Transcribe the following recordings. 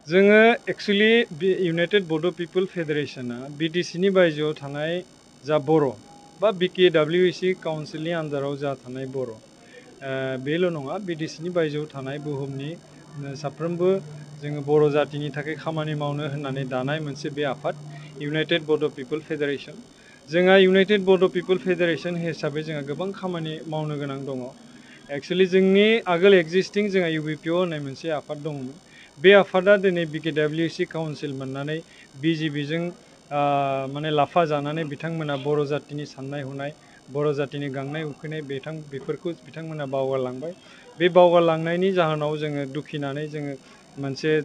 जोङो actually United बड' पिपल फेडारेशना बिटिसिनि बायजोआव थानाय जा बर' बा BKWC काउन्सिलनि आन्दाराव जा थानाय बर' बेल' नङा बिटिसिनि बायजोआव थानाय बुहुमनि साफ्रोमबो जोङो बर' जातिनि थाखाय खामानि मावनो होननानै दानाय मोनसे बे आफाद इउनाइटेड बड' पिपल फेडारेशन। जोंहा इउनाइटेड बड' पिपल फेडारेशन हिसाबै जोंहा गोबां खामानि मावनो गोनां दङ। एक्चुअली जोंनि आगोल एक्जिस्टिं जोंहा UBPO होननाय मोनसे आफाद दंमोन। बे आफादा दिनै BKWC काउन्सिल मोननानै BJPजों माने लाफा जानानै बिथांमोना बर' जातिनि साननाय हनाय बर' जातिनि गांनाय उखैनाय बेफोरखौ बिथांमोना बावगारलांबाय। बे बावगारलांनायनि जाहोनाव जोङो दुखिनानै जोङो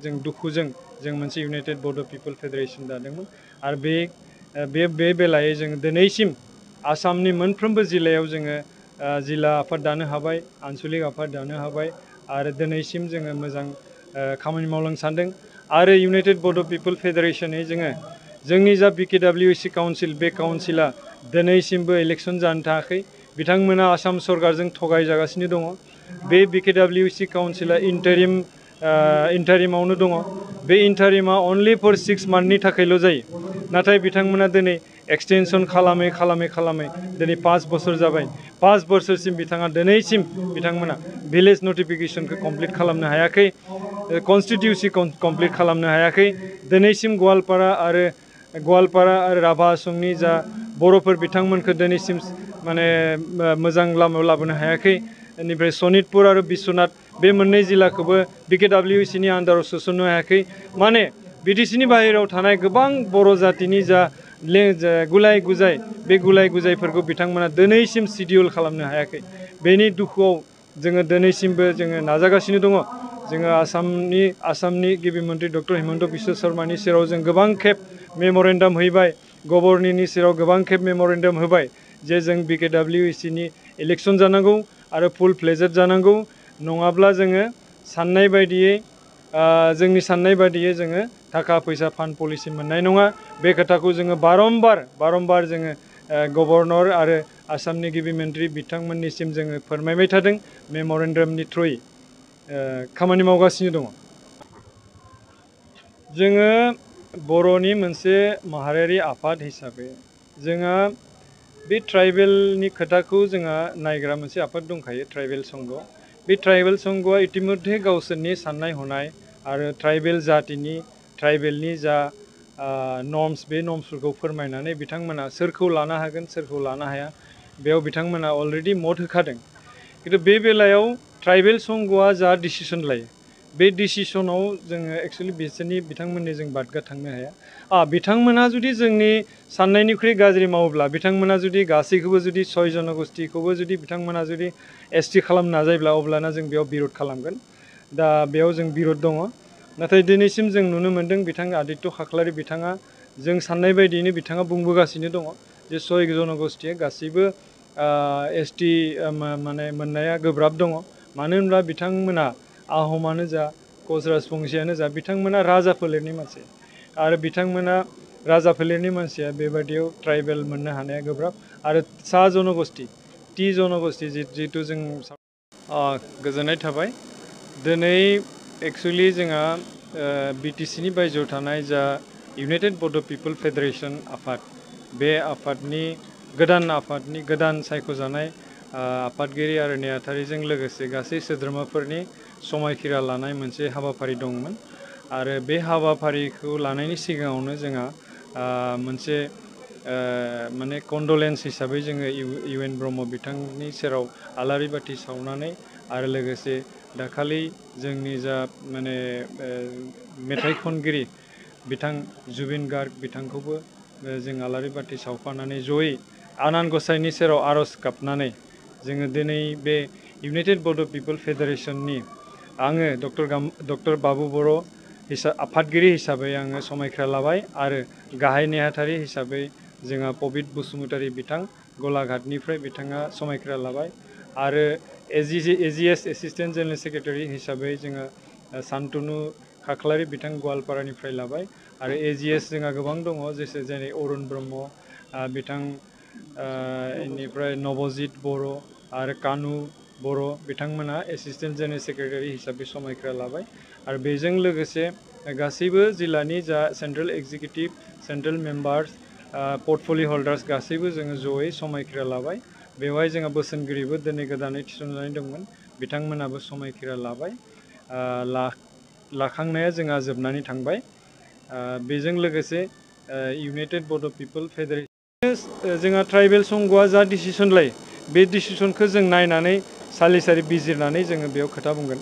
जों दुखुजों जों मोनसे इउनाइटेड बड' पिपल फेडारेशन दादोंमोन। आरो बे बेलायै जोङो दिनैसिम आसामनि मोनफ्रोमबो जिल्लायाव जोङो जिल्ला आफाद दानो हाबाय, आनसलिक आफाद दानो हाबाय आरो दिनैसिम जोङो मोजां खामानि मावलांनो सानदों। आरो इउनाइटेड बड' पिपल फेडारेशनै जोंनि जा BKWC काउन्सिल बे काउन्सिला दिनैसिमबो इलेक्सन जानो थाखाय बिथांमोना आसाम सरकारजों थगायजागासिनो दङ। बे BKWC काउन्सिला इन्टारिमावनो दङ। बे इन्टारिमा अनलि फर 6 मान्थनि थाखायल' जायो। नाथाय बिथांमोना दिनै एक्सटेनसन खालामै दिनै 5 बोसोर जाबाय। 5 बोसोरसिम दिनैसिम बिथांमोना भिलेज नटिफिकेशनखौ कमप्लिट खालामनो हायाखै, कनस्टिटिउसि कमप्लिट खालामनो हायाखै। दिनैसिम गवालपारा आरो राभा आसमनि जा बर'फोर बिथांमोनखौ दिनैसिम माने मोजां लामायाव लाबोनो हायाखै। बेनिफ्राय सनितपुर आरो बिश्वनाथ बे मोननै जिल्लाखौबो BKWCनि आन्दाराव सोसननो हायाखै। माने बिटिसिनि बाहेरायाव थानाय गोबां बर' जातिनि गुलाय गुजाय बे गुलाय गुजायफोरखौ बिथांमोना दिनैसिम सिडिउल खालामनो हायाखै। बेनि दुखुआव जोङो दिनैसिमबो जोङो नाजागासिनो दङ। जोङो आसामनि गिबि मन्थ्रि डक्टर हिमन्त बिश्व शर्मानि सेराव जों गोबां खेब मेम'रेन्डाम हैबाय, गभर्नरनि सेराव गोबां खेब मेम'रेन्डाम होबाय जे जों BKWCनि इलेक्सन जानांगौ आरो फुल फ्लेजेड जानांगौ। नङाब्ला जोङो जोंनि साननाय बायदियै जोङो थाखा फैसा फान्ड पलिसि मोननाय नङा। बे खोथाखौ जोङो बारम्बार जोङो गभर्नर आरो आसामनि गिबि मन्थ्रि बिथांमोननिसिम जोङो फोरमायबाय थादों, मेम'रेन्डामनि थ्रुयै खामानि मावगासिनो दङ। जोङो बर'नि मोनसे माहारियारि आफाद हिसाबै जोंहा बे ट्राइबेलनि खोथाखौ जोंहा नायग्रा मोनसे आफाद दंखायो, ट्राइबेल संघ। बे ट्राइबेल संघआ इतिमध्य गावसोरनि साननाय हनाय आरो ट्राइबेलनि जा नर्म्स बे नर्म्सफोरखौ फोरमायनानै बिथांमोना सोरखौ लानो हागोन सोरखौ लानो हाया बेयाव बिथांमोना अलरेडि मत होखादों। खिन्थु बे बेलायाव ट्राइबेल संघआ जा डिसिसन लायो बे डिसिसनाव जोङो एक्सुवेलि बिथांमोननि जों बादगा थांनो हाया। बिथांमोना जुदि जोंनि साननायनिख्रुइ गाज्रि मावोब्ला, बिथांमोना जुदि गासैखौबो जुदि 6 जनगोष्ठीखौबो जुदि बिथांमोना जुदि ST खालामनो नाजायोब्ला अब्लाना जों बेयाव बिर'ध खालामगोन। दा बेयाव जों बिर'ध दङ। नाथाय दिनैसिम जों नुनो मोन्दों बिथां आदित्य खाख्लारि बिथाङा जों साननाय बायदियैनो बिथाङा बुंबोगासिनो दङ जे 6 जनगोष्ठीया गासैबो ST माने मोननाया गोब्राब दङ। मानो होनब्ला बिथांमोना आहमानो जा कच राजबंसियानो जा बिथांमोना राजा फोलेरनि मानसि आरो बिथांमोना राजा फोलेरनि मानसिया बेबादियाव ट्राइबेल मोननो हानाया गोब्राब। आरो सा जनगोष्ठी T जनगोष्ठी जिहेतु जों गोजोननाय थाबाय। दिनै एक्सुवेलि जोंहा BTCनि बायजोआव थानाय जा इउनाइटेड बड' पिपल फेडारेशन आफाद, बे आफादनि गोदान सायख'जानाय आफादगिरि आरो नेहाथारिजों लोगोसे गासै सोद्रोमाफोरनि समायखिरा लानाय मोनसे हाबाफारि दंमोन। आरो बे हाबाफारिखौ लानायनि सिगाङावनो जोंहा मोनसे माने कन्डलेन्स हिसाबै जोङो UN ब्रह्म बिथांनि सेराव आलारि बाथि सावनानै आरो लोगोसे दाखालि जोंनि जा माने मेथाइ खनगिरि बिथां जुबिन गार्ग बिथांखौबो जों आलारि बाथि सावफानानै जयै आनान गसाइनि सेराव आर'ज गाबनानै जोङो दिनै बे इउनाइटेड बड' पिपल फेडारेशननि आङो डक्टर बाबु बर' आफादगिरि हिसाबै आङो समायखिरा लाबाय आरो गाहाय नेहाथारि हिसाबै जोंहा पबित बसुमतारी बिथां गलाघाटनिफ्राय बिथाङा समायखिरा लाबाय आरो AGS एसिस्टेन्ट जेनेरेल सेक्रेटारि हिसाबै जोङो सान्तनु खाख्लारि बिथां गवालपारानिफ्राय लाबाय आरो AGS जोंहा गोबां दङ जेरै अरुण ब्रह्म बिथां इनिफ्राय नबजित बर' आरो कानु बर' बिथांमोना एसिस्टेन्ट जेनेरेल सेक्रेटारि हिसाबै समायखिरा लाबाय आरो बेजों लोगोसे गासैबो जिल्लानि जा सेन्ट्रेल एक्जिकिउटिभ सेन्ट्रेल मेम्बार्स पर्टफलिय' हल्डार्स गासैबो जोङो जयै समायखिरा लाबाय बेवहाय जोंहा बोसोनगिरिबो दिनै गोदानै थिसनजानाय दंमोन बिथांमोनाबो समायखिरा लाबाय लाखांनाया जोंहा जोबनानै थांबाय बेजों लोगोसे इउनाइटेड बड' पिपल फेडारेसन जोंहा ट्राइबेल संघआ जा डिसिसन लायो बे डिसिसनखौ जों नायनानै सालिसारि बिजिरनानै जोङो बेयाव खोथा बुंगोन